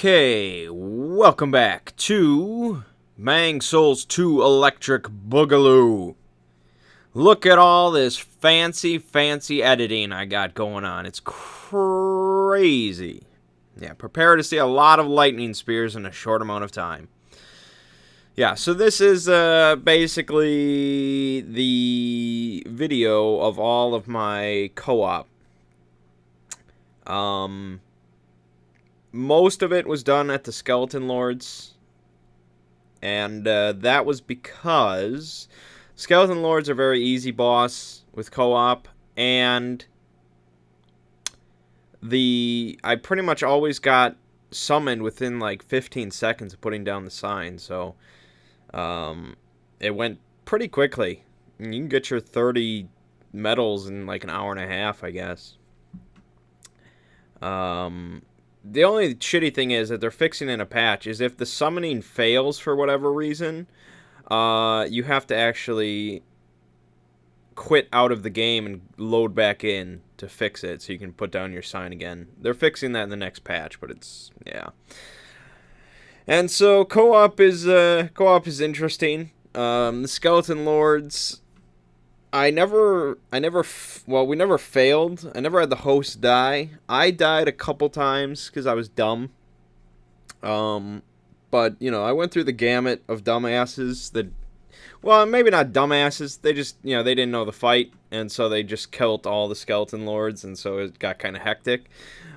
Okay, welcome back to Mangg Souls 2 Electric Boogaloo. Look at all this fancy editing I got going on. It's crazy. Yeah, prepare to see a lot of lightning spears in a short amount of time. Yeah, so this is basically the video of all of my co-op. Most of it was done at the Skeleton Lords, and that was because Skeleton Lords are very easy boss with co-op, and I pretty much always got summoned within like 15 seconds of putting down the sign, so it went pretty quickly. You can get your 30 medals in like an hour and a half, I guess. The only shitty thing is that they're fixing in a patch is if the summoning fails for whatever reason, you have to actually quit out of the game and load back in to fix it so you can put down your sign again. They're fixing that in the next patch, but it's, yeah. And so co-op is interesting. The Skeleton Lords, we never failed. I never had the host die. I died a couple times because I was dumb. But, you know, I went through the gamut of dumbasses that, well, maybe not dumbasses. They just, you know, they didn't know the fight, and so they just killed all the Skeleton Lords, and so it got kind of hectic.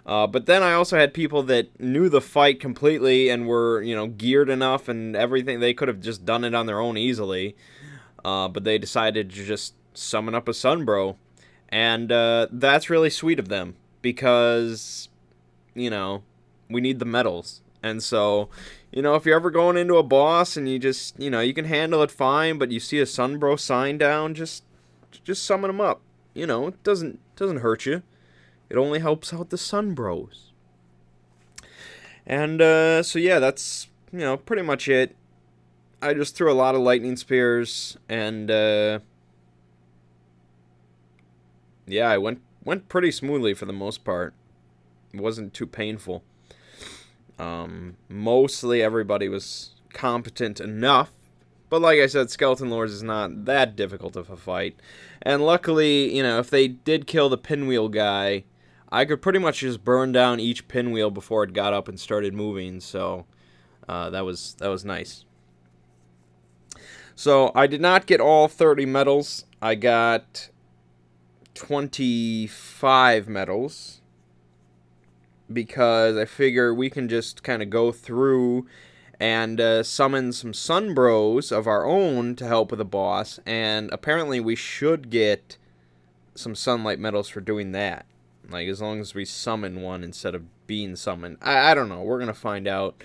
But then I also had people that knew the fight completely and were, you know, geared enough and everything. They could have just done it on their own easily. But they decided to just summon up a Sunbro, and that's really sweet of them because, you know, we need the medals. And so, you know, if you're ever going into a boss and you just, you know, you can handle it fine, but you see a Sunbro sign down, just summon them up. You know, it doesn't hurt you. It only helps out the Sunbros. And so yeah, that's, you know, pretty much it. I just threw a lot of lightning spears, and yeah, it went pretty smoothly for the most part. It wasn't too painful. Mostly everybody was competent enough, but like I said, Skeleton Lords is not that difficult of a fight. And luckily, you know, if they did kill the pinwheel guy, I could pretty much just burn down each pinwheel before it got up and started moving, so that was nice. So I did not get all 30 medals. I got 25 medals because I figure we can just kind of go through and summon some Sunbros of our own to help with the boss, and apparently we should get some Sunlight medals for doing that. Like, as long as we summon one instead of being summoned. I don't know. We're going to find out.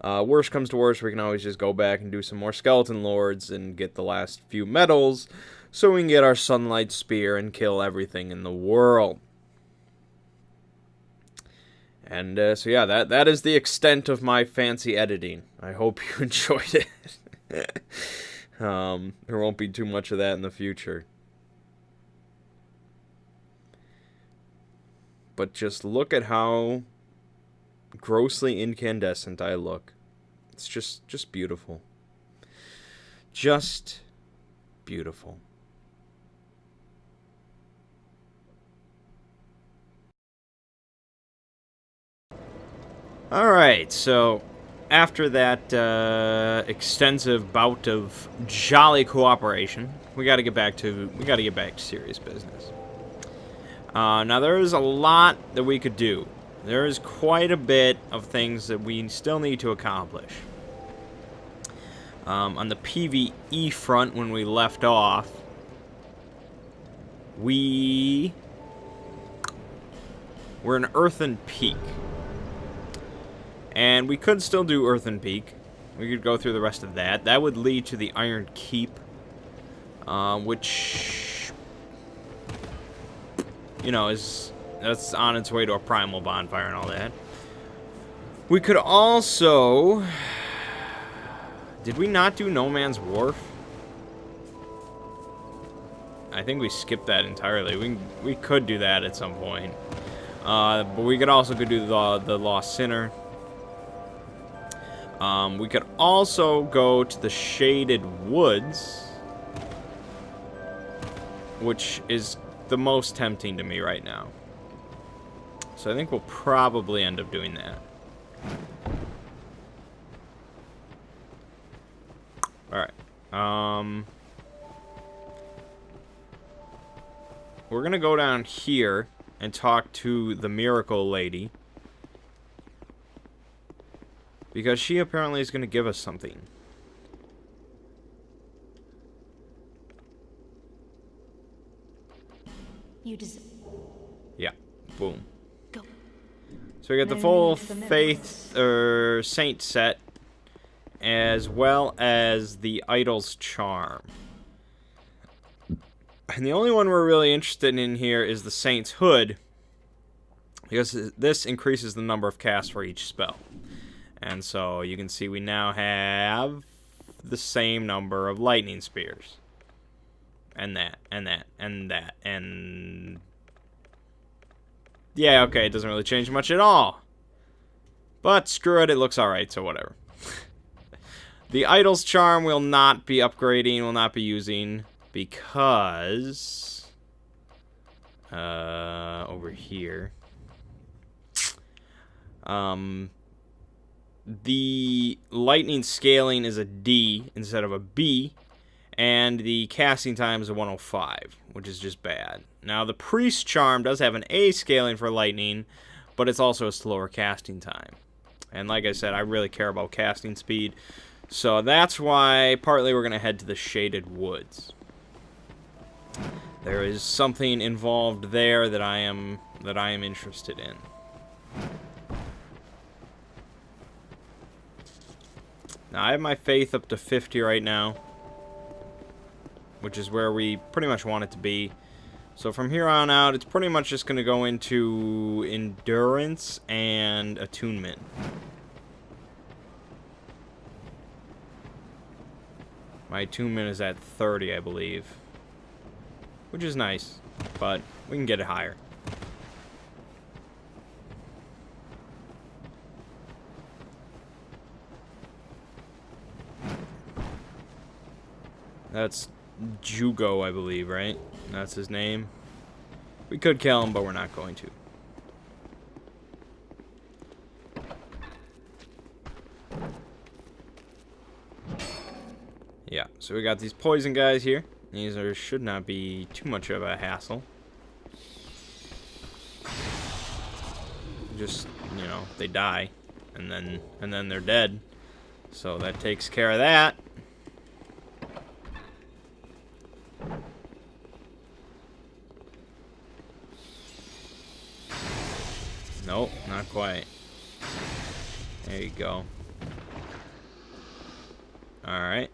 Worst comes to worst, we can always just go back and do some more Skeleton Lords and get the last few medals so we can get our Sunlight Spear and kill everything in the world. And so yeah, that is the extent of my fancy editing. I hope you enjoyed it. There won't be too much of that in the future. But just look at how grossly incandescent I look. It's just beautiful. Just beautiful. Alright, so after that extensive bout of jolly cooperation, we gotta get back to serious business. Now there is a lot that we could do. There is quite a bit of things that we still need to accomplish. On the PvE front, when we left off, we're in Earthen Peak. And we could still do Earthen Peak. We could go through the rest of that. That would lead to the Iron Keep, which, you know, that's on its way to a primal bonfire and all that. We could also... Did we not do No Man's Wharf? I think we skipped that entirely. We could do that at some point. But we could also do the Lost Sinner. We could also go to the Shaded Woods, which is the most tempting to me right now. So I think we'll probably end up doing that. Alright. We're gonna go down here and talk to the Miracle Lady, because she apparently is gonna give us something. You deserve. Yeah. Boom. Go. So we got the full faith or saint set, as well as the idol's charm. And the only one we're really interested in here is the saint's hood, because this increases the number of casts for each spell. And so you can see we now have the same number of lightning spears. And that, and that, and that, and... yeah, okay, it doesn't really change much at all. But screw it, it looks alright, so whatever. The idol's charm will not be upgrading, will not be using, because... over here... the lightning scaling is a D instead of a B, and the casting time is a 105, which is just bad. Now, the priest charm does have an A scaling for lightning, but it's also a slower casting time. And like I said, I really care about casting speed, so that's why partly we're going to head to the Shaded Woods. There is something involved there that I am interested in. Now, I have my faith up to 50 right now, which is where we pretty much want it to be. So from here on out, it's pretty much just going to go into endurance and attunement. My attunement is at 30, I believe, which is nice, but we can get it higher. That's Jugo, I believe, right? That's his name. We could kill him, but we're not going to. Yeah, so we got these poison guys here. These should not be too much of a hassle. Just, you know, they die, and then they're dead. So that takes care of that. Nope, not quite. There you go. Alright.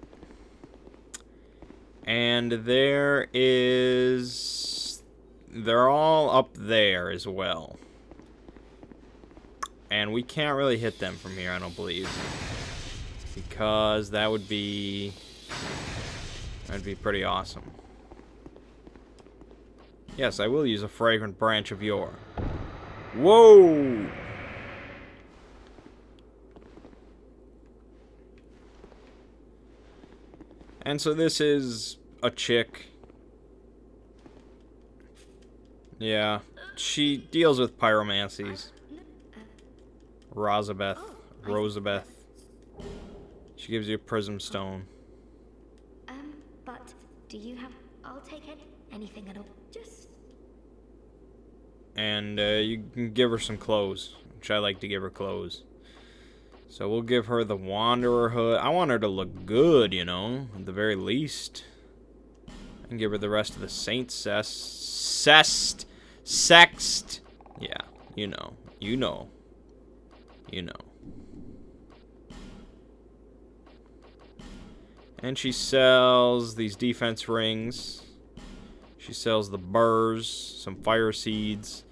And there is... they're all up there as well. And we can't really hit them from here, I don't believe. Because that would be... that'd be pretty awesome. Yes, I will use a fragrant branch of yore. Whoa! And so this is a chick. Yeah, she deals with pyromancies. Rosabeth. She gives you a prism stone. But do you have... I'll take anything at all. Just... and you can give her some clothes, which I like to give her clothes. So we'll give her the Wanderer hood. I want her to look good, you know, at the very least. I can give her the rest of the Saint Sext. Yeah, you know. And she sells these defense rings. She sells the burrs, some fire seeds,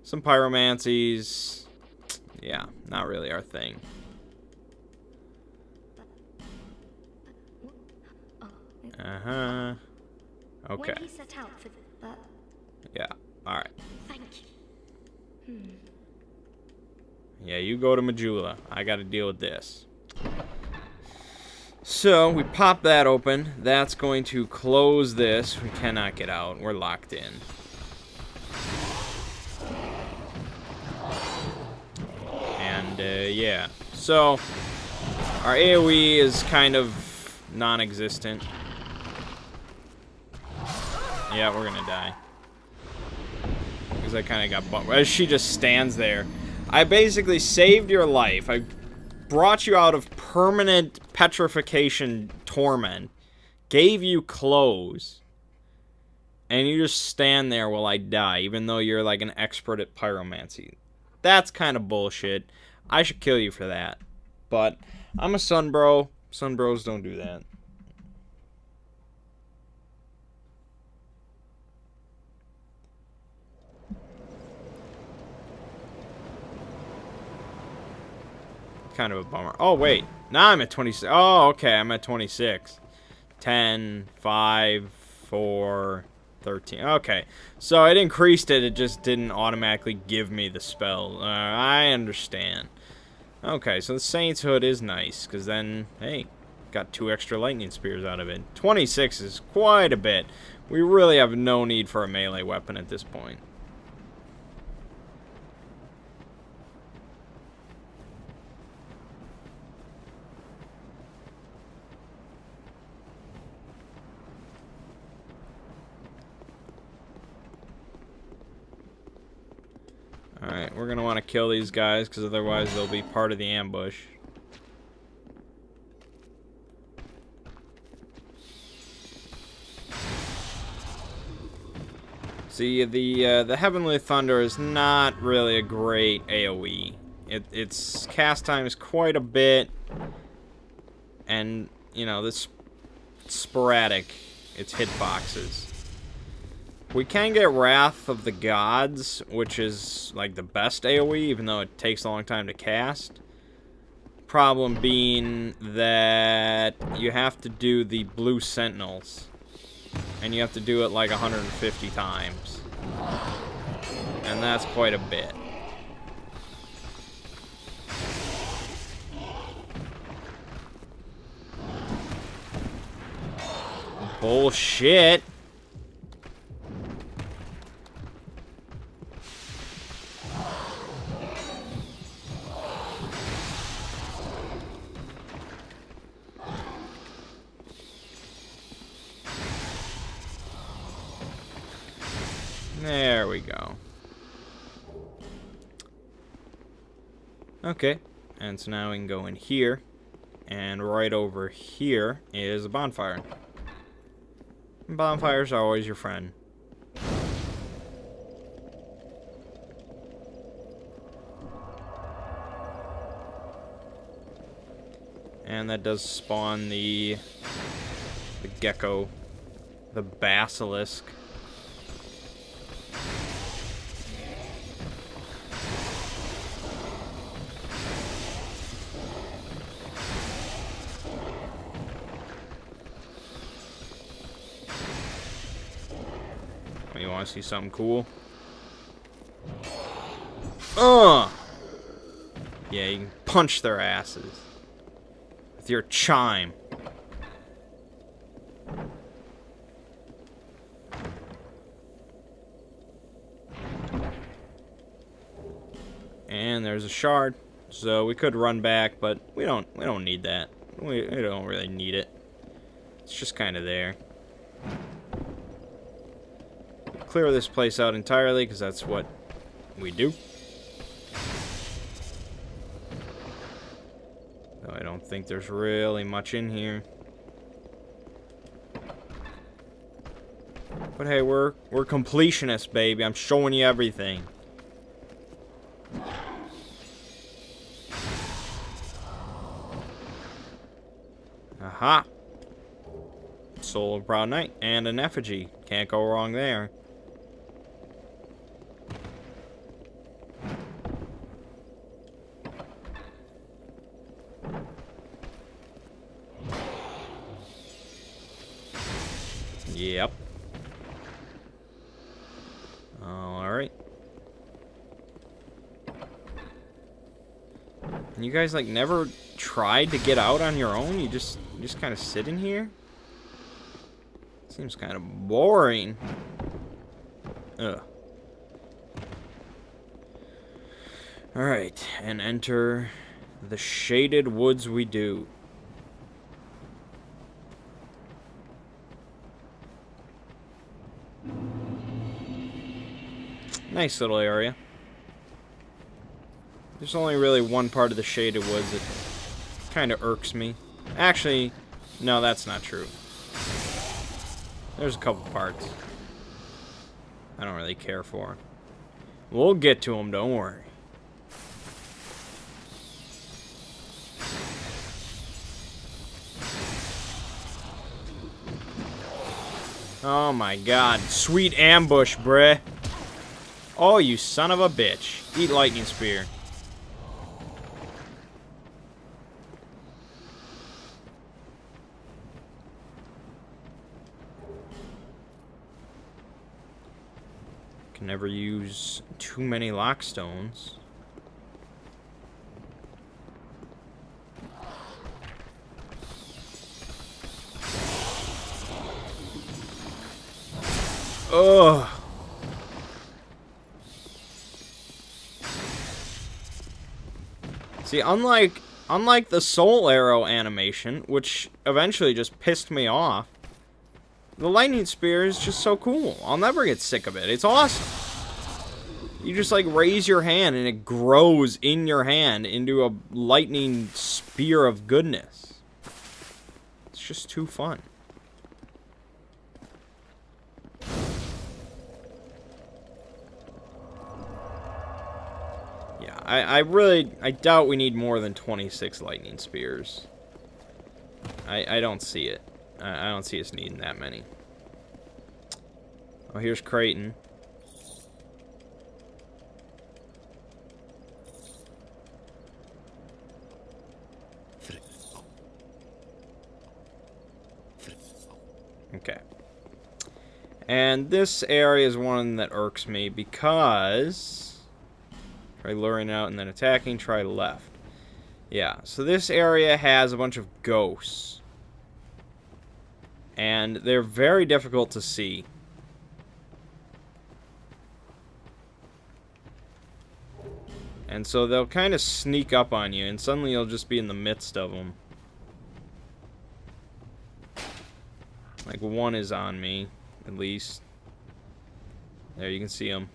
some pyromancies. Yeah, not really our thing. Uh-huh. Okay. When he set out for the... yeah, alright. Thank you. Yeah, you go to Majula. I gotta deal with this. So we pop that open. That's going to close this. We cannot get out. We're locked in. And yeah. So our AoE is kind of non-existent. Yeah, we're gonna die. Because I kind of got bumped. As she just stands there. I basically saved your life. I brought you out of permanent petrification torment. Gave you clothes. And you just stand there while I die. Even though you're like an expert at pyromancy. That's kind of bullshit. I should kill you for that. But I'm a sun bro. Sun bros don't do that. Kind of a bummer. Oh, wait. Now I'm at 26. Oh, okay. I'm at 26. 10, 5, 4, 13. Okay. So it increased it. It just didn't automatically give me the spell. I understand. Okay, so the Saintshood is nice. Because then, hey, got 2 extra lightning spears out of it. 26 is quite a bit. We really have no need for a melee weapon at this point. Alright, we're going to want to kill these guys, because otherwise they'll be part of the ambush. See, the Heavenly Thunder is not really a great AoE. Its cast time is quite a bit, and, you know, this sporadic, its hitboxes. We can get Wrath of the Gods, which is like the best AoE, even though it takes a long time to cast. Problem being that you have to do the Blue Sentinels. And you have to do it like 150 times. And that's quite a bit. Bullshit. There we go. Okay, and so now we can go in here, and right over here is a bonfire. Bonfires are always your friend. And that does spawn the gecko, the basilisk. You want to see something cool? Yeah, you can punch their asses with your chime. And there's a shard, so we could run back, but we don't need that. We don't really need it. It's just kind of there. Clear this place out entirely, because that's what we do. Though I don't think there's really much in here. But hey, we're completionists, baby. I'm showing you everything. Aha! Soul of Proud Knight and an effigy. Can't go wrong there. Yep. Alright. And you guys, like, never tried to get out on your own? You just kind of sit in here? Seems kind of boring. Ugh. Alright, and enter the shaded woods we do. Nice little area. There's only really one part of the shaded woods that kind of irks me. Actually, no, that's not true. There's a couple parts I don't really care for. We'll get to them, don't worry. Oh my god. Sweet ambush, bruh. Oh, you son of a bitch. Eat lightning spear. Can never use too many lockstones. Ugh. See, unlike the soul arrow animation, which eventually just pissed me off, the lightning spear is just so cool. I'll never get sick of it. It's awesome. You just, like, raise your hand and it grows in your hand into a lightning spear of goodness. It's just too fun. Yeah, I doubt we need more than 26 lightning spears. I don't see it. I don't see us needing that many. Oh, here's Creighton. Okay. And this area is one that irks me because... Try luring out and then attacking, try left. Yeah, so this area has a bunch of ghosts. And they're very difficult to see. And so they'll kind of sneak up on you, and suddenly you'll just be in the midst of them. Like, one is on me, at least. There, you can see them.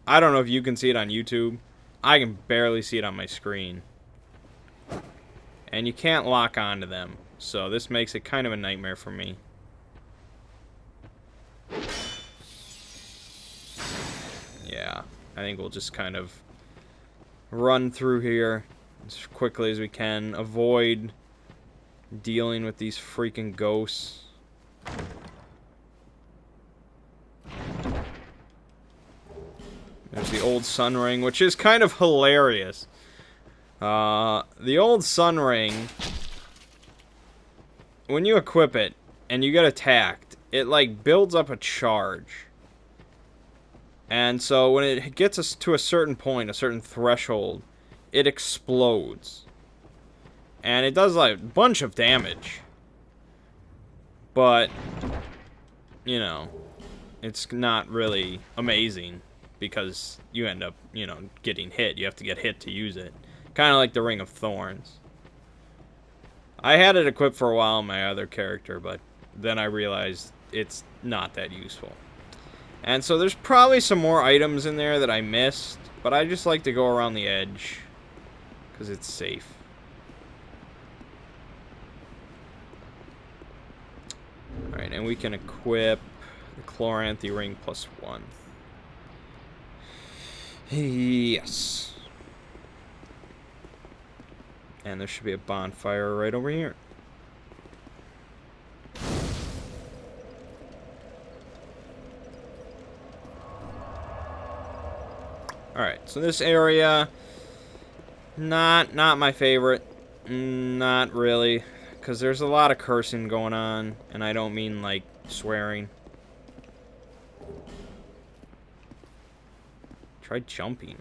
I don't know if you can see it on YouTube. I can barely see it on my screen. And you can't lock onto them. So this makes it kind of a nightmare for me. Yeah, I think we'll just kind of run through here as quickly as we can. Avoid dealing with these freaking ghosts. There's the old sun ring, which is kind of hilarious. The old sun ring, when you equip it and you get attacked, it like builds up a charge. And so when it gets us to a certain point, a certain threshold, it explodes. And it does like a bunch of damage. But, you know, it's not really amazing because you end up, you know, getting hit. You have to get hit to use it. Kind of like the Ring of Thorns. I had it equipped for a while on my other character, but then I realized it's not that useful. And so there's probably some more items in there that I missed, but I just like to go around the edge because it's safe. Alright, and we can equip the Chloranthy Ring +1. Yes. And there should be a bonfire right over here. Alright, so this area, not my favorite. Not really. Because there's a lot of cursing going on, and I don't mean, like, swearing. Try jumping.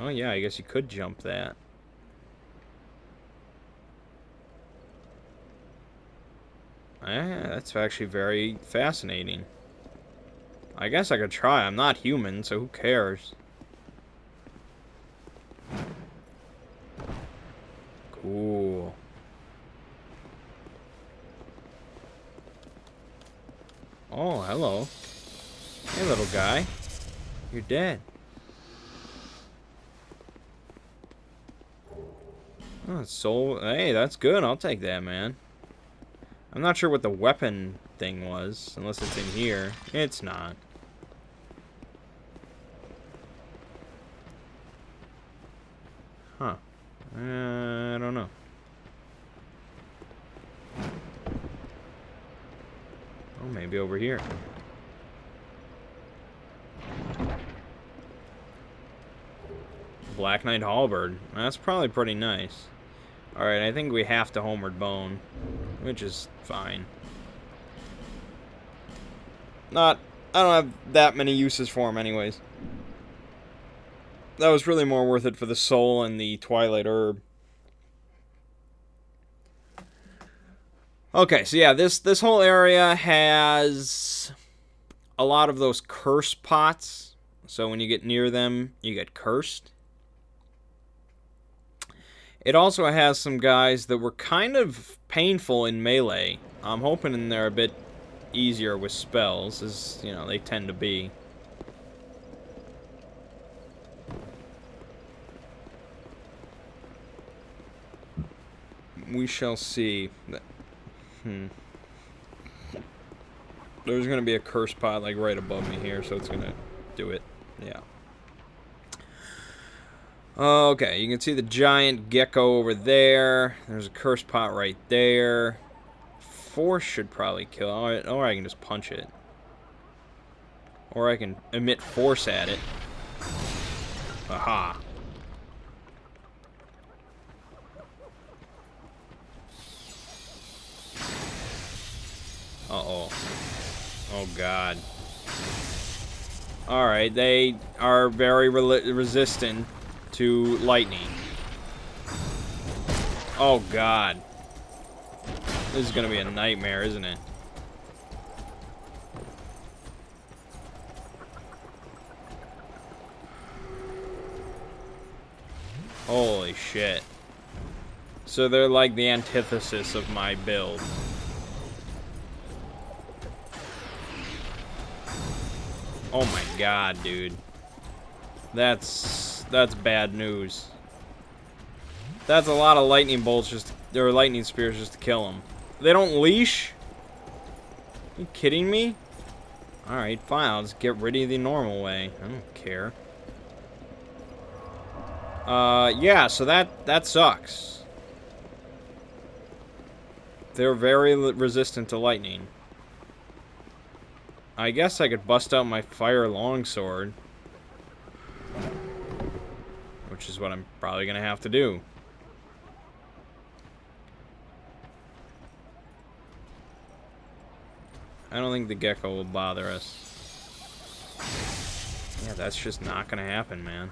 Oh, yeah, I guess you could jump that. Yeah, that's actually very fascinating. I guess I could try. I'm not human, so who cares? Cool. Oh, hello. Hey, little guy. You're dead. Oh, soul. Hey, that's good. I'll take that, man. I'm not sure what the weapon thing was, unless it's in here. It's not. Huh. I don't know. Oh, maybe over here. Black Knight Halberd. That's probably pretty nice. Alright, I think we have to Homeward Bone, which is fine. I don't have that many uses for him anyways. That was really more worth it for the soul and the Twilight Herb. Okay, so yeah, this whole area has a lot of those curse pots. So when you get near them, you get cursed. It also has some guys that were kind of painful in melee. I'm hoping they're a bit easier with spells, as, you know, they tend to be. We shall see. There's going to be a curse pot, like, right above me here, so it's going to do it. Yeah. Okay, you can see the giant gecko over there. There's a curse pot right there. Force should probably kill. Or I can just punch it. Or I can emit force at it. Aha. Uh-oh. Oh, God. Alright, they are very resistant to lightning. Oh, God. This is gonna be a nightmare, isn't it? Holy shit. So they're like the antithesis of my build. Oh my God, dude. That's bad news. That's a lot of lightning bolts or lightning spears just to kill them. They don't leash? Are you kidding me? Alright, fine. I'll just get rid of the normal way. I don't care. Yeah, so that sucks. They're very resistant to lightning. I guess I could bust out my fire longsword. Which is what I'm probably gonna have to do. I don't think the gecko will bother us. Yeah, that's just not gonna happen, man.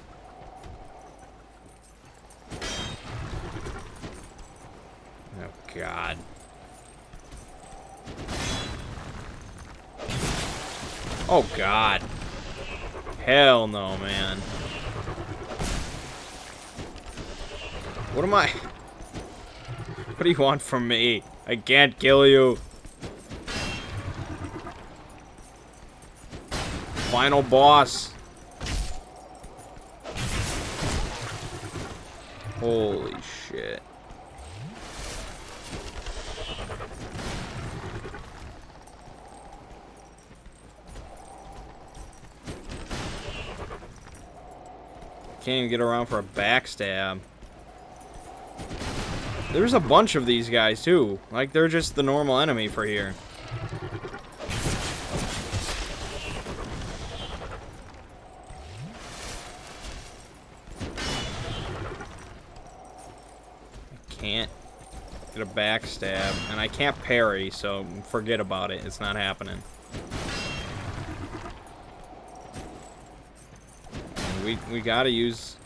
Oh, God. Oh, God. Hell no, man. What am I... What do you want from me? I can't kill you. Final boss. Holy shit. Can't even get around for a backstab. There's a bunch of these guys, too. Like, they're just the normal enemy for here. I can't get a backstab. And I can't parry, so forget about it. It's not happening. We gotta use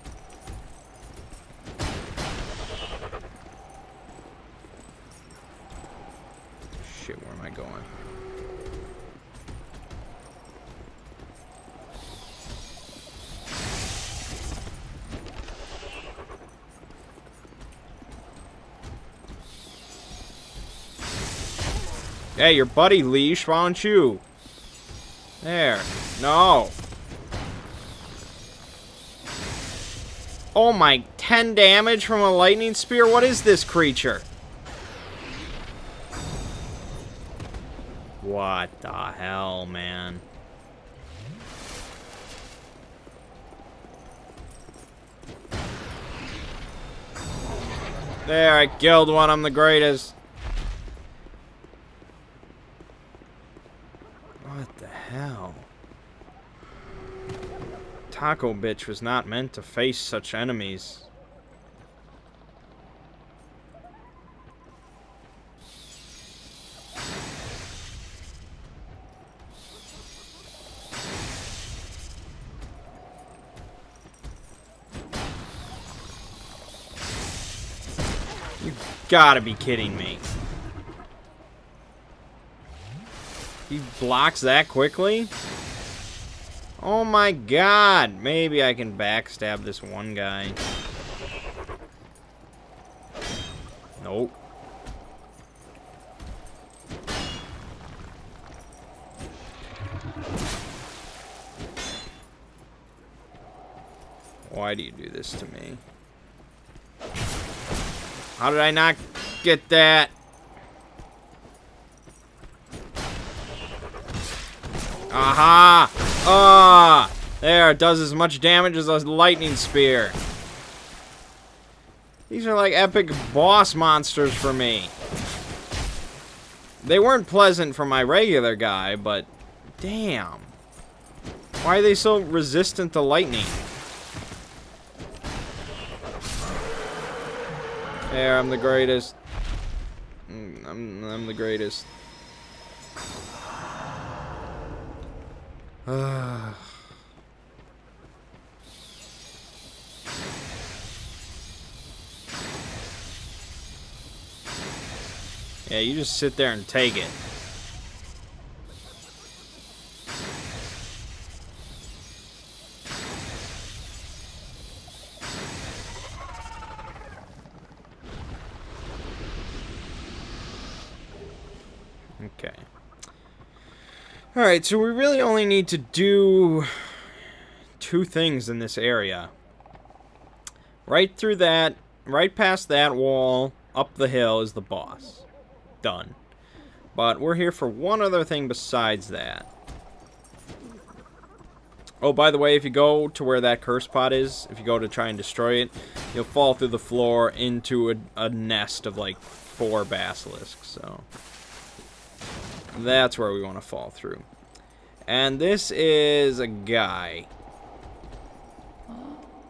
Hey, your buddy leash, why don't you? There. No. Oh my, 10 damage from a lightning spear? What is this creature? What the hell, man? There, I killed one. I'm the greatest. What the hell? Taco bitch was not meant to face such enemies. You gotta be kidding me. He blocks that quickly? Oh my god! Maybe I can backstab this one guy. Nope. Why do you do this to me? How did I not get that? Aha! Ah! There, it does as much damage as a lightning spear. These are like epic boss monsters for me. They weren't pleasant for my regular guy, but damn. Why are they so resistant to lightning? There, I'm the greatest. I'm the greatest. Yeah, you just sit there and take it. Okay. Alright, so we really only need to do 2 things in this area. Right through that, right past that wall, up the hill is the boss. Done. But we're here for one other thing besides that. Oh, by the way, if you go to where that curse pot is, if you go to try and destroy it, you'll fall through the floor into a nest of like 4 basilisks, so that's where we want to fall through. And this is a guy.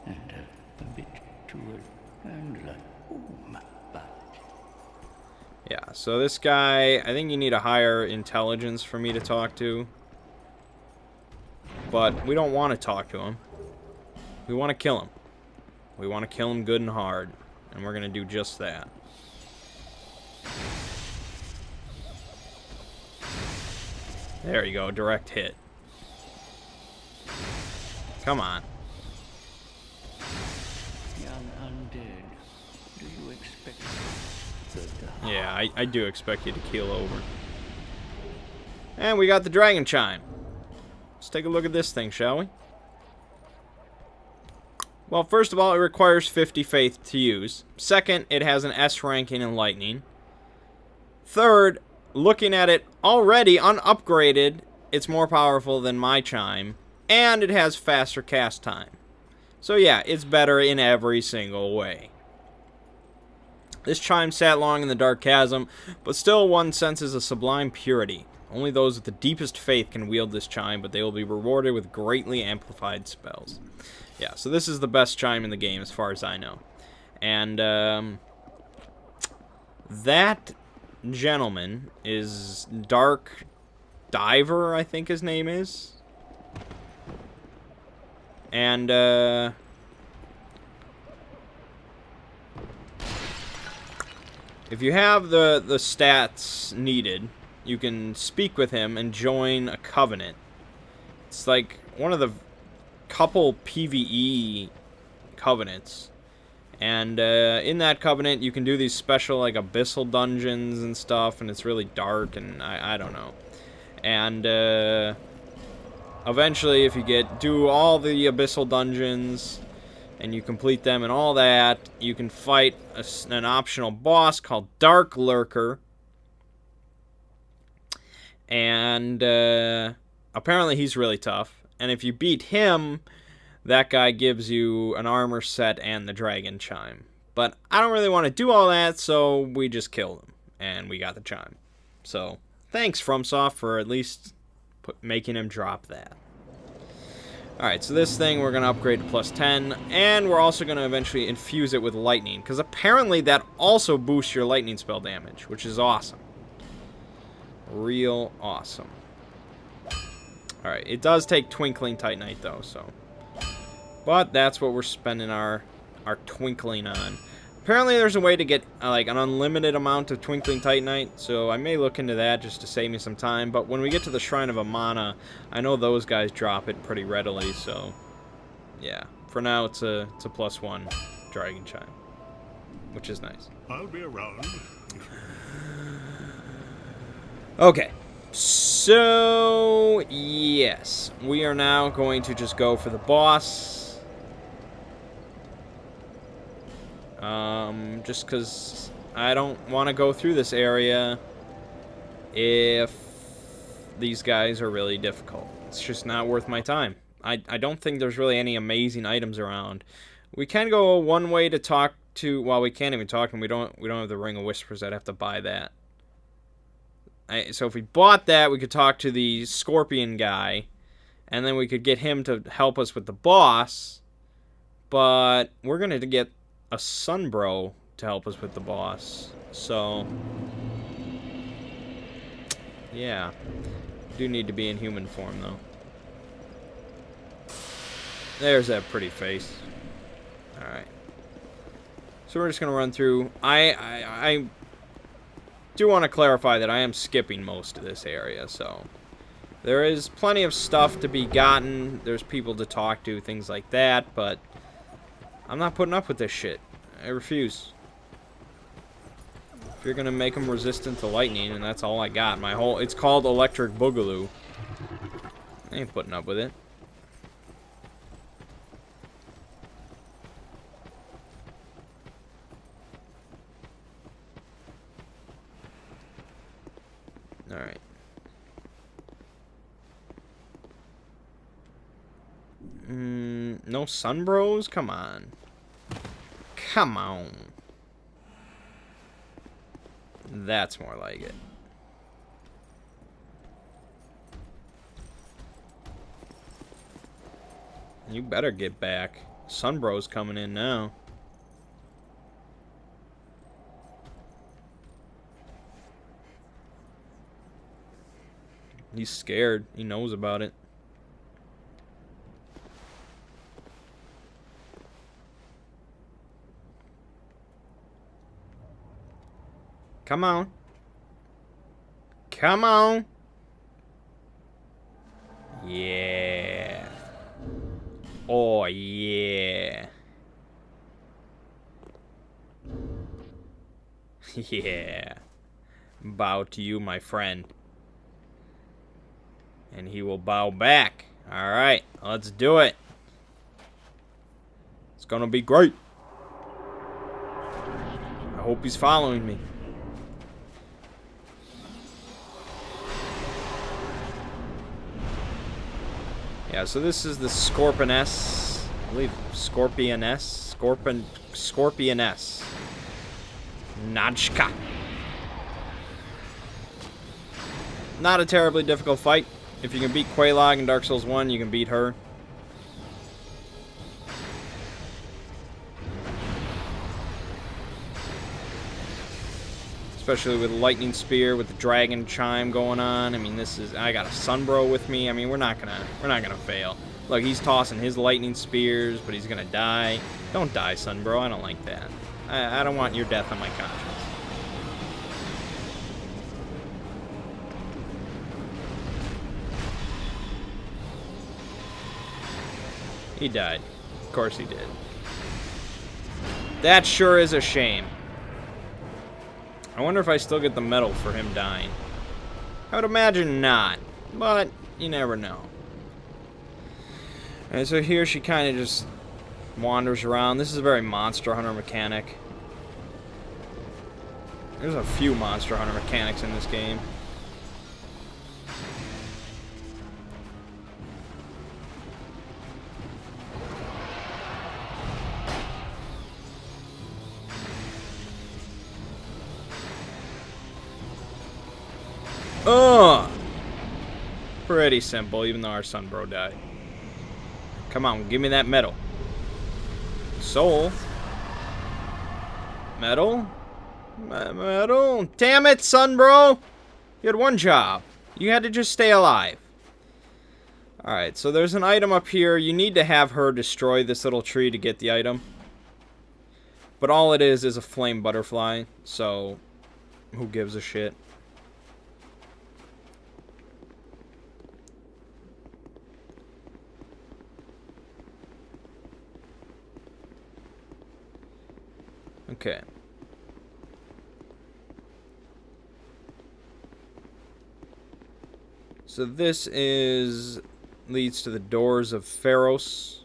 And a bit too and like, oh my God. Yeah, so this guy, I think you need a higher intelligence for me to talk to. But we don't want to talk to him. We want to kill him. We want to kill him good and hard. And we're going to do just that. There you go, direct hit. Come on. Young undead, do you expect Yeah, I do expect you to keel over. And we got the dragon chime. Let's take a look at this thing, shall we? Well, first of all, it requires 50 faith to use. Second, it has an S ranking in lightning. Third, looking at it already unupgraded, it's more powerful than my chime. And it has faster cast time. So yeah, it's better in every single way. This chime sat long in the dark chasm, but still one senses a sublime purity. Only those with the deepest faith can wield this chime, but they will be rewarded with greatly amplified spells. Yeah, so this is the best chime in the game as far as I know. And that gentleman is Dark Diver, I think his name is. And if you have the stats needed, you can speak with him and join a covenant. It's like one of the couple PvE covenants. And in that covenant, you can do these special, like, abyssal dungeons and stuff, and it's really dark, and I don't know. And eventually, if you do all the abyssal dungeons, and you complete them and all that, you can fight an optional boss called Dark Lurker. And apparently he's really tough. And if you beat him, that guy gives you an armor set and the dragon chime. But I don't really want to do all that, so we just killed him. And we got the chime. So, thanks FromSoft for at least making him drop that. Alright, so this thing we're going to upgrade to plus 10. And we're also going to eventually infuse it with lightning. Because apparently that also boosts your lightning spell damage, which is awesome. Real awesome. Alright, it does take Twinkling Titanite though, so. But that's what we're spending our Twinkling on. Apparently there's a way to get like an unlimited amount of Twinkling Titanite, so I may look into that just to save me some time. But when we get to the Shrine of Amana, I know those guys drop it pretty readily, so yeah. For now it's a +1 Dragon Chime, which is nice. I'll be around. Okay, so yes, we are now going to just go for the boss. Just because I don't want to go through this area if these guys are really difficult. It's just not worth my time. I don't think there's really any amazing items around. We can go one way to talk to, well, we can't even talk, and we don't have the Ring of Whispers. I'd have to buy that. So if we bought that, we could talk to the Scorpion guy, and then we could get him to help us with the boss. But we're going to get a Sunbro to help us with the boss. So, yeah. Do need to be in human form, though. There's that pretty face. Alright. So we're just going to run through. I do want to clarify that I am skipping most of this area, so there is plenty of stuff to be gotten. There's people to talk to, things like that, but I'm not putting up with this shit. I refuse. If you're gonna make them resistant to lightning, and that's all I got, it's called Electric Boogaloo. I ain't putting up with it. Alright. No Sunbros? Come on. Come on. That's more like it. You better get back. Sunbro's coming in now. He's scared. He knows about it. Come on. Come on. Yeah. Oh, yeah. Yeah. Bow to you, my friend. And he will bow back. Alright, let's do it. It's gonna be great. I hope he's following me. Yeah, so this is the Scorpioness. I believe Scorpioness. Scorpioness. Najka. Not a terribly difficult fight. If you can beat Quelaag in Dark Souls 1, you can beat her. Especially with Lightning Spear, with the Dragon Chime going on. I mean, I got a Sunbro with me. I mean, we're not gonna fail. Look, he's tossing his Lightning Spears, but he's gonna die. Don't die, Sunbro. I don't like that. I don't want your death on my conscience. He died. Of course he did. That sure is a shame. I wonder if I still get the medal for him dying. I would imagine not, but you never know. And so here she kind of just wanders around. This is a very Monster Hunter mechanic. There's a few Monster Hunter mechanics in this game. Pretty simple, even though our son bro died. Come on, give me that medal. Soul. Medal? Medal? Damn it, son bro! You had one job. You had to just stay alive. Alright, so there's an item up here. You need to have her destroy this little tree to get the item. But all it is a flame butterfly, so who gives a shit? Okay. So this leads to the doors of Pharos,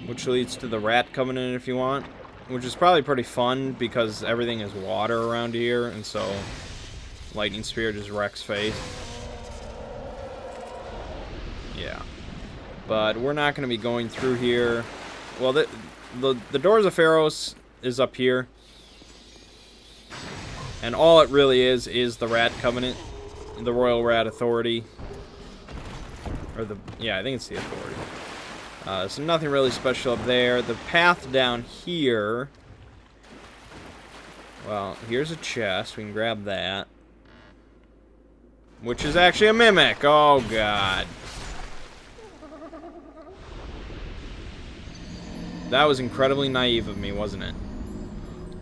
which leads to the Rat Covenant if you want, which is probably pretty fun because everything is water around here, and so Lightning Spear just wrecks face. Yeah. But we're not going to be going through here. Well, the doors of Pharos is up here. And all it really is the Rat Covenant. The Royal Rat Authority. Or yeah, I think it's the Authority. So nothing really special up there. The path down here. Well, here's a chest. We can grab that. Which is actually a Mimic. Oh, God. That was incredibly naive of me, wasn't it?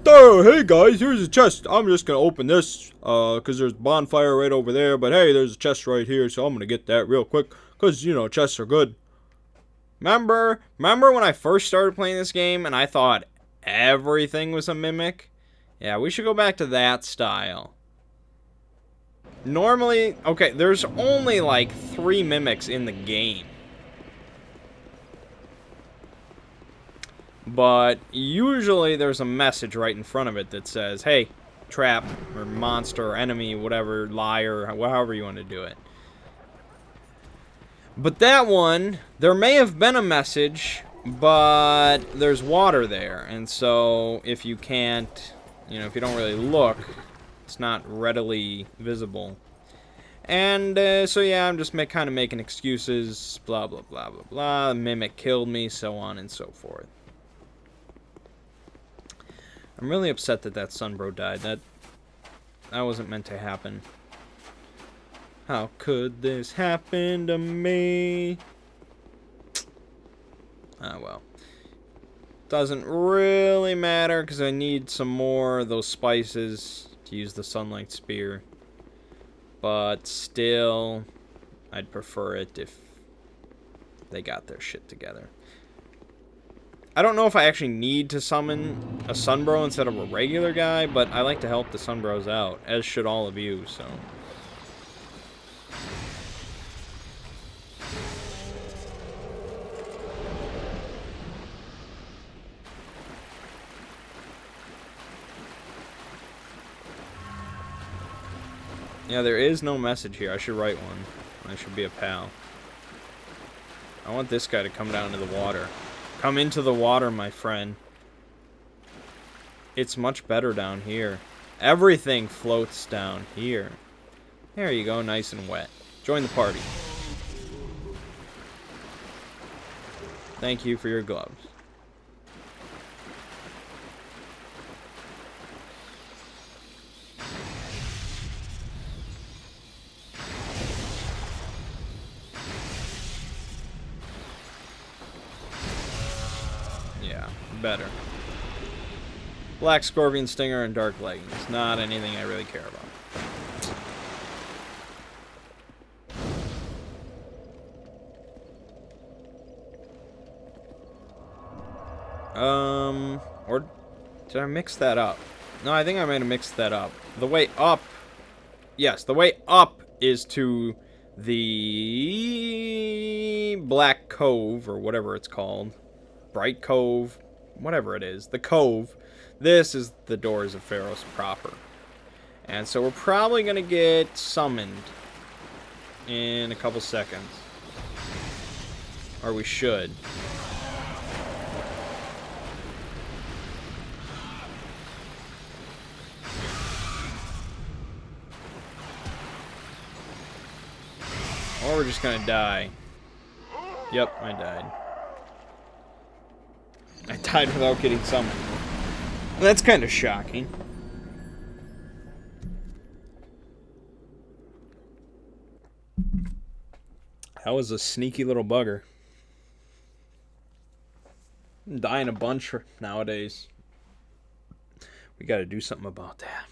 Oh, hey guys, here's a chest. I'm just gonna open this, because there's a bonfire right over there. But hey, there's a chest right here, so I'm gonna get that real quick, because, you know, chests are good. Remember when I first started playing this game, and I thought everything was a Mimic? Yeah, we should go back to that style. Normally, okay, there's only like 3 Mimics in the game. But usually there's a message right in front of it that says, hey, trap, or monster, or enemy, whatever, liar, however you want to do it. But that one, there may have been a message, but there's water there. And so if you can't, you know, if you don't really look, it's not readily visible. And so yeah, I'm just kind of making excuses, blah, blah, blah, blah, blah. The Mimic killed me, so on and so forth. I'm really upset that Sunbro died. That wasn't meant to happen. How could this happen to me? Ah, well. Doesn't really matter, because I need some more of those spices to use the Sunlight Spear. But still, I'd prefer it if they got their shit together. I don't know if I actually need to summon a Sunbro instead of a regular guy, but I like to help the Sunbros out, as should all of you, so. Yeah, there is no message here. I should write one. I should be a pal. I want this guy to come down to the water. Come into the water, my friend. It's much better down here. Everything floats down here. There you go, nice and wet. Join the party. Thank you for your gloves. Better. Black Scorpion Stinger and Dark Leggings. Not anything I really care about. Or did I mix that up? No, I think I might have mixed that up. The way up, yes, the way up is to the Black Cove, or whatever it's called. Bright Cove, whatever it is. The Cove. This is the Doors of Pharos proper. And so we're probably going to get summoned in a couple seconds. Or we should. Or we're just gonna die. Yep, I died. I died without getting summoned. That's kind of shocking. That was a sneaky little bugger. I'm dying a bunch nowadays. We gotta do something about that.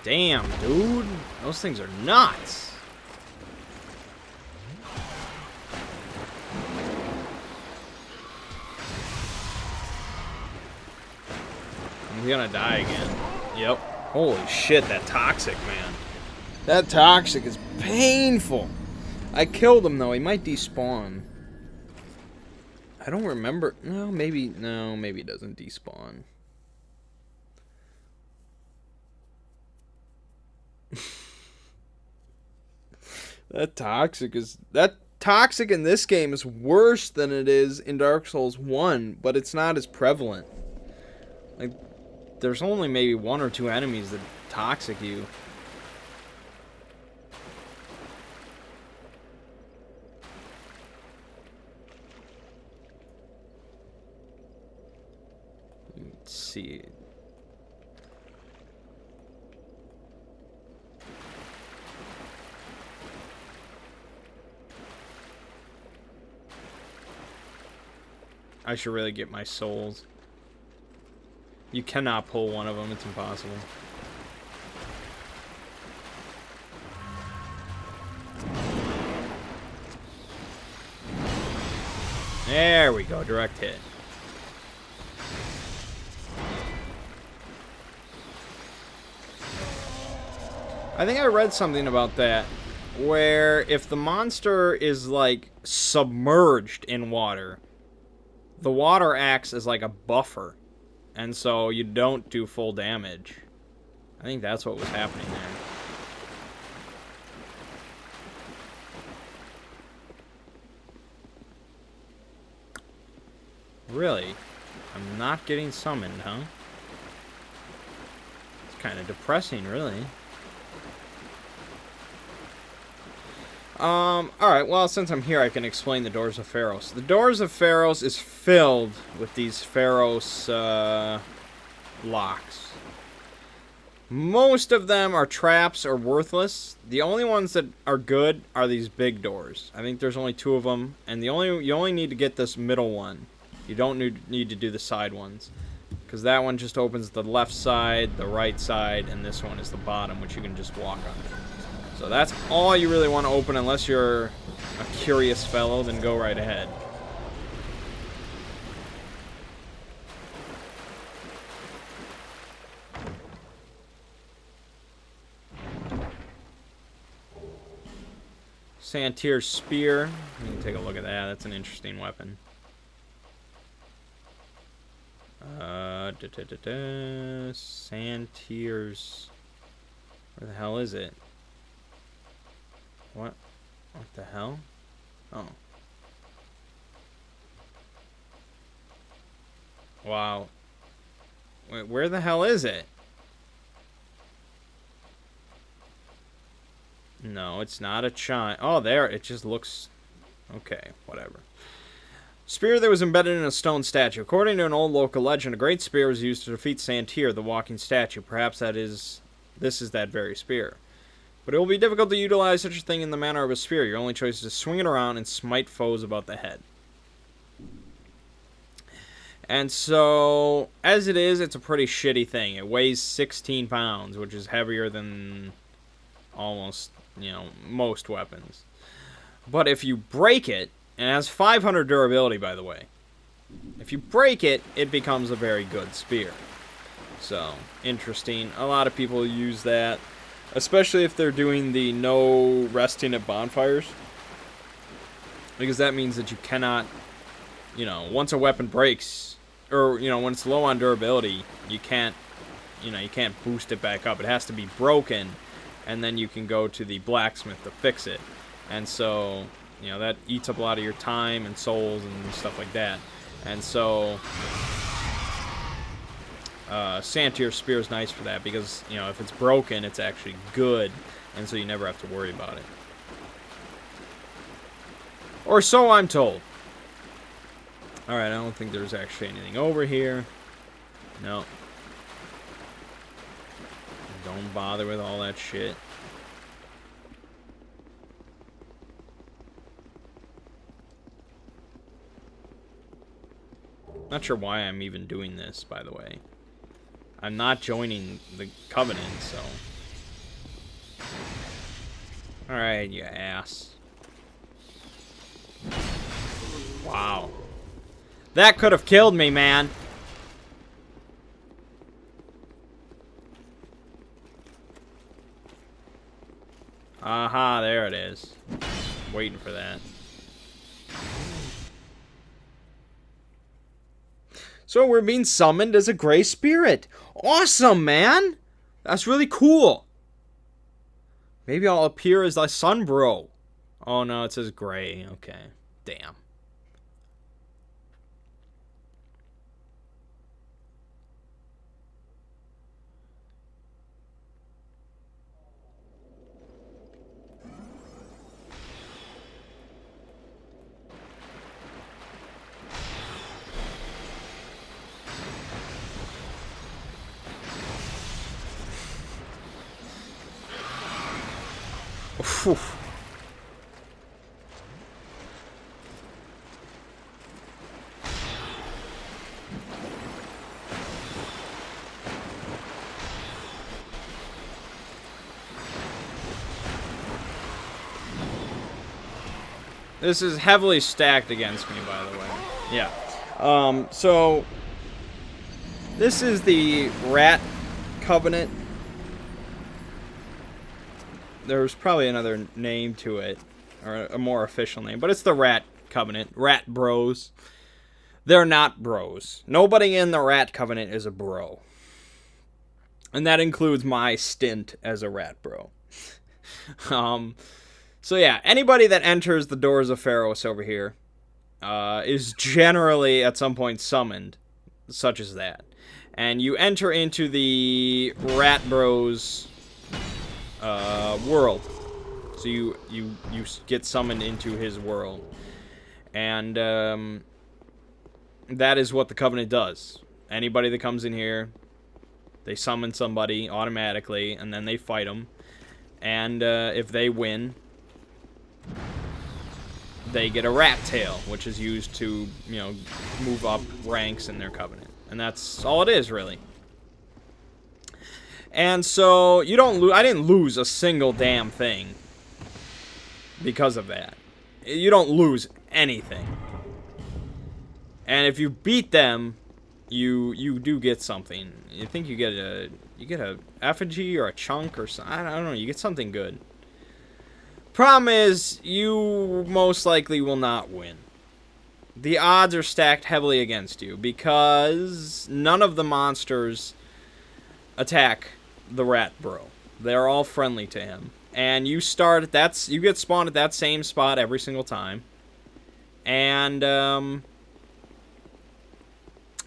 Damn, dude. Those things are nuts. I'm gonna die again. Yep. Holy shit, that toxic, man. That toxic is painful. I killed him, though. He might despawn. I don't remember. No, maybe it doesn't despawn. That toxic in this game is worse than it is in Dark Souls 1, but it's not as prevalent. Like, there's only maybe 1 or 2 enemies that toxic you. Let's see. I should really get my souls. You cannot pull one of them. It's impossible. There we go. Direct hit. I think I read something about that, where if the monster is, like, submerged in water, the water acts as like a buffer, and so you don't do full damage. I think that's what was happening there. Really? I'm not getting summoned, huh? It's kind of depressing, really. Alright, well, since I'm here, I can explain the Doors of Pharos. The Doors of Pharos is filled with these Pharos, locks. Most of them are traps or worthless. The only ones that are good are these big doors. I think there's only 2 of them, and you only need to get this middle one. You don't need to do the side ones. Because that one just opens the left side, the right side, and this one is the bottom, which you can just walk on. So that's all you really want to open unless you're a curious fellow, then go right ahead. Santir's Spear. You can take a look at that. That's an interesting weapon. Santir's... Where the hell is it? What the hell? Oh. Wow. Wait, where the hell is it? No, it's not a chime. Oh, there. It just looks... Okay, whatever. Spear that was embedded in a stone statue. According to an old local legend, a great spear was used to defeat Santir, the walking statue. Perhaps this is that very spear. But it will be difficult to utilize such a thing in the manner of a spear. Your only choice is to swing it around and smite foes about the head. And so, as it is, it's a pretty shitty thing. It weighs 16 pounds, which is heavier than almost, most weapons. But if you break it, and it has 500 durability, by the way. If you break it, it becomes a very good spear. So, interesting. A lot of people use that, especially if they're doing the no resting at bonfires. Because that means that you cannot, once a weapon breaks, or, when it's low on durability, you can't boost it back up. It has to be broken, and then you can go to the blacksmith to fix it. And so, that eats up a lot of your time and souls and stuff like that. And so, Santir Spear is nice for that, because, if it's broken, it's actually good, and so you never have to worry about it. Or so I'm told. Alright, I don't think there's actually anything over here. No. Don't bother with all that shit. Not sure why I'm even doing this, by the way. I'm not joining the Covenant, so... Alright, you ass. Wow. That could have killed me, man. Aha, there it is. Waiting for that. So we're being summoned as a gray spirit. Awesome, man. That's really cool. Maybe I'll appear as thy son, bro. Oh, no, it says gray. Okay. Damn. Whew. This is heavily stacked against me, by the way. Yeah. So this is the Rat Covenant. There's probably another name to it, or a more official name, but it's the Rat Covenant. Rat Bros. They're not bros. Nobody in the Rat Covenant is a bro. And that includes my stint as a Rat Bro. So yeah, anybody that enters the doors of Pharos over here is generally at some point summoned, such as that. And you enter into the Rat Bros world. So you get summoned into his world. And that is what the Covenant does. Anybody that comes in here, they summon somebody automatically, and then they fight them. And if they win, they get a rat tail, which is used to, move up ranks in their Covenant. And that's all it is, really. And so, you don't lose. I didn't lose a single damn thing because of that. You don't lose anything. And if you beat them, you do get something. You think you get a effigy or a chunk or something. I don't know. You get something good. Problem is, you most likely will not win. The odds are stacked heavily against you because none of the monsters attack the Rat Bro. They're all friendly to him. And you get spawned at that same spot every single time. And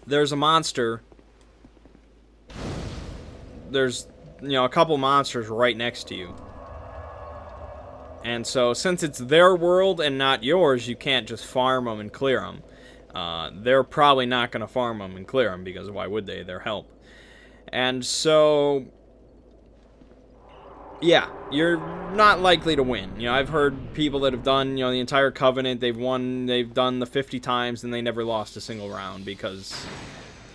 there's a monster. There's a couple monsters right next to you. And so, since it's their world and not yours, you can't just farm them and clear them. They're probably not going to farm them and clear them, because why would they? They're help. And so, yeah, you're not likely to win. You know, I've heard people that have done, the entire Covenant, they've done the 50 times, and they never lost a single round because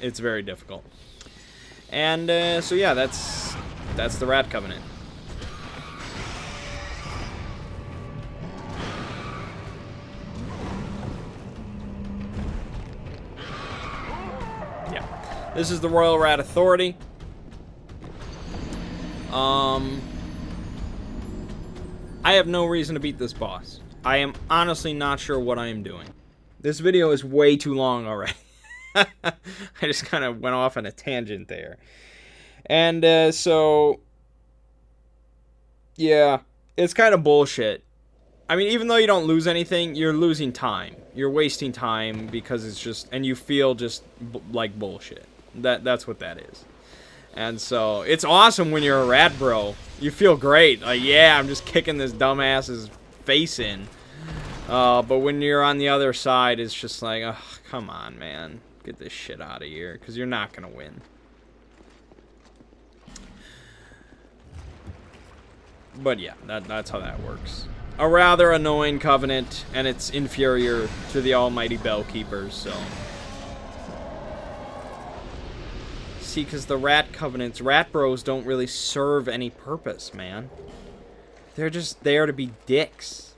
it's very difficult. And, so yeah, that's the Rat Covenant. Yeah. This is the Royal Rat Authority. I have no reason to beat this boss. I am honestly not sure what I am doing. This video is way too long already. I just kind of went off on a tangent there. And, so... yeah, it's kind of bullshit. I mean, even though you don't lose anything, you're losing time. You're wasting time because it's just... and you feel just like bullshit. That's what that is. And so, it's awesome when you're a rat bro. You feel great. Like, yeah, I'm just kicking this dumbass's face in. But when you're on the other side, it's just like, oh, come on, man. Get this shit out of here, because you're not going to win. But yeah, that's how that works. A rather annoying Covenant, and it's inferior to the almighty Bellkeepers, so... see, because the Rat Covenants, Rat Bros don't really serve any purpose, man. They're just there to be dicks.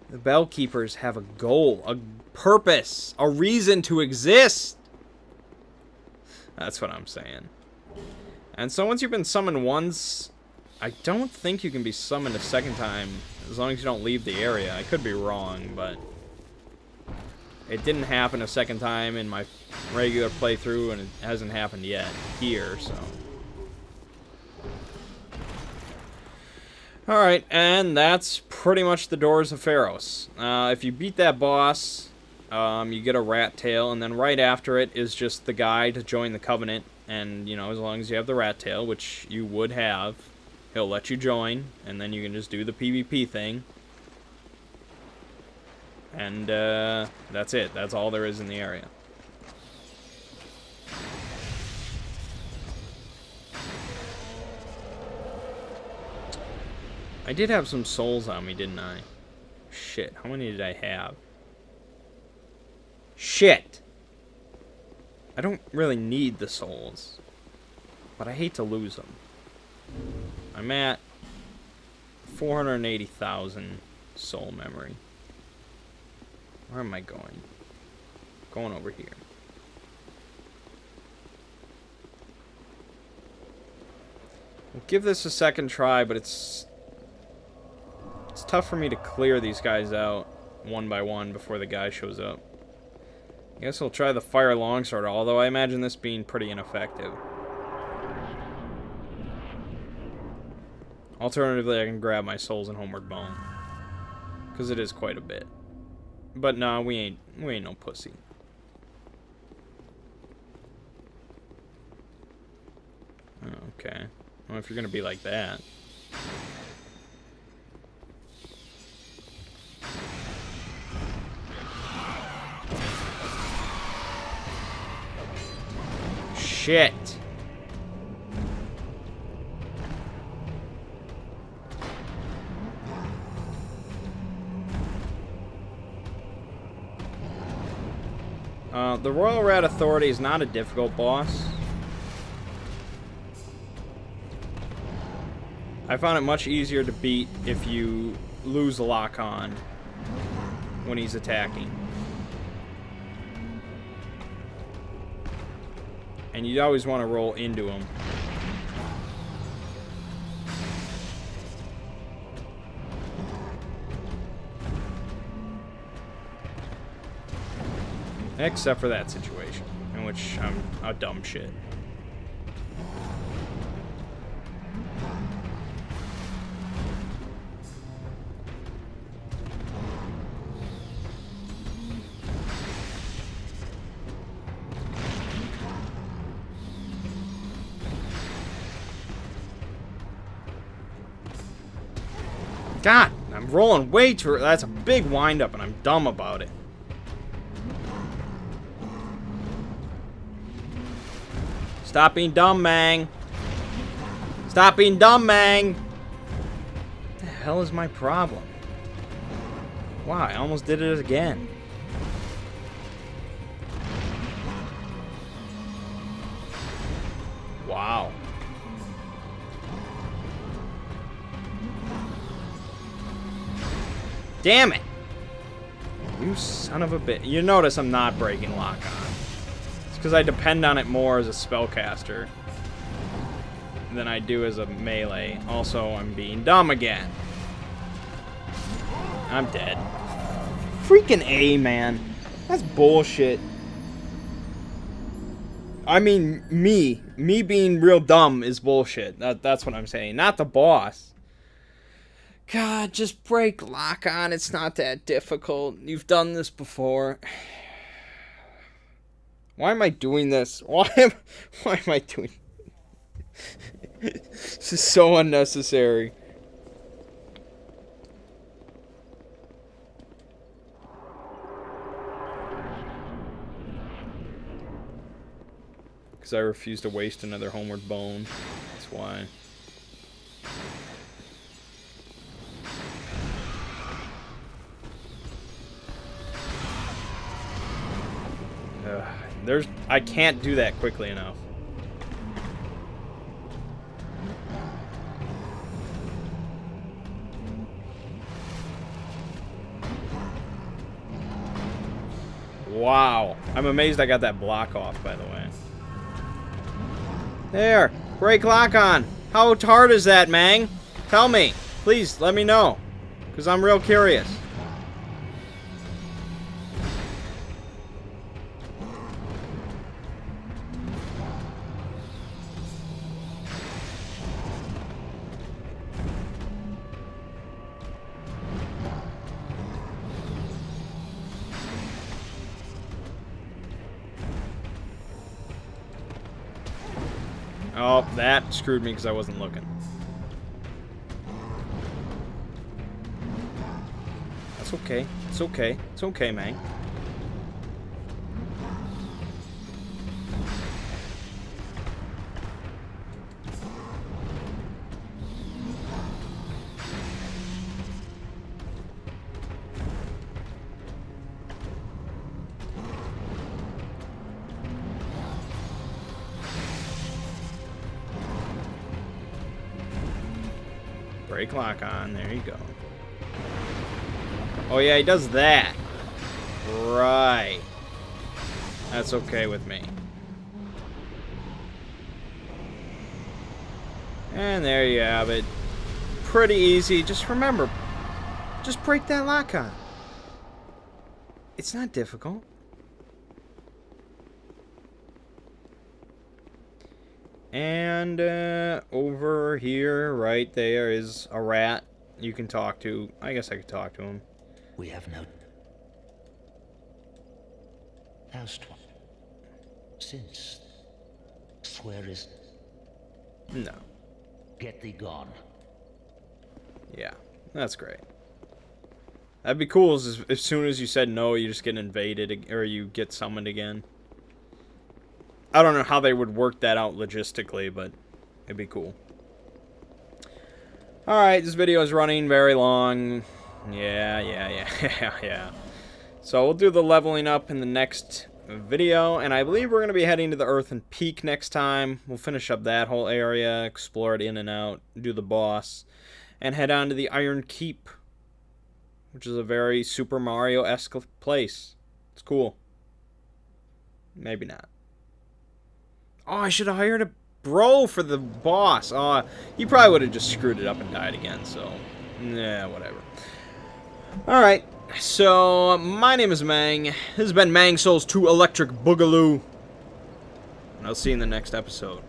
The Bellkeepers have a goal, a purpose, a reason to exist. That's what I'm saying. And so once you've been summoned once, I don't think you can be summoned a second time, as long as you don't leave the area. I could be wrong, but... it didn't happen a second time in my regular playthrough, and it hasn't happened yet here, so... alright, and that's pretty much the Doors of Pharos. If you beat that boss, you get a rat tail, and then right after it is just the guy to join the Covenant, and, as long as you have the rat tail, which you would have, he'll let you join, and then you can just do the PvP thing. And, that's it. That's all there is in the area. I did have some souls on me, didn't I? Shit, how many did I have? Shit! I don't really need the souls, but I hate to lose them. I'm at 480,000 soul memory. Where am I going? Going over here. We'll give this a second try, but it's tough for me to clear these guys out one by one before the guy shows up. I guess we'll try the fire longsword, although I imagine this being pretty ineffective. Alternatively, I can grab my souls and homeward bone, because it is quite a bit. But nah, we ain't no pussy. Okay. Well, if you're gonna be like that. Shit. The Royal Rat Authority is not a difficult boss. I found it much easier to beat if you lose a lock-on when he's attacking. And you always want to roll into him. Except for that situation, in which I'm a dumb shit. God, I'm rolling way too... that's a big wind-up, and I'm dumb about it. Stop being dumb, Mangg. Stop being dumb, Mangg. hell is my problem? Wow, I almost did it again. Wow. Damn it! You son of a bitch. You notice I'm not breaking lock on. It's because I depend on it more as a spellcaster than I do as a melee. Also, I'm being dumb again. I'm dead. Freaking A, man. That's bullshit. I mean, me being real dumb is bullshit. That's what I'm saying. Not the boss. God, just break lock on. It's not that difficult. You've done this before. Why am I doing this? Why am I doing this is so unnecessary. Because I refuse to waste another homeward bone. That's why. I can't do that quickly enough. Wow. I'm amazed I got that block off, by the way. There. Break lock on. How hard is that, Mangg? Tell me. Please, let me know. Because I'm real curious. Oh, that screwed me because I wasn't looking. That's okay. It's okay. It's okay, Mangg. Break lock on. There you go. Oh, yeah, he does that. Right. That's okay with me. And there you have it. Pretty easy. Just remember, just break that lock on. It's not difficult. And over here, right there, is a rat you can talk to. I guess I could talk to him. We have no last one. Since swear is No. get thee gone. Yeah, that's great. That'd be cool as soon as you said no, you just get invaded, or you get summoned again. I don't know how they would work that out logistically, but it'd be cool. Alright, this video is running very long. Yeah. So we'll do the leveling up in the next video, and I believe we're going to be heading to the Earthen Peak next time. We'll finish up that whole area, explore it in and out, do the boss, and head on to the Iron Keep, which is a very Super Mario-esque place. It's cool. Maybe not. Oh, I should have hired a bro for the boss. Oh, he probably would have just screwed it up and died again, so... yeah, whatever. Alright, so my name is Mangg. This has been Mangg Souls 2 Electric Boogaloo. And I'll see you in the next episode.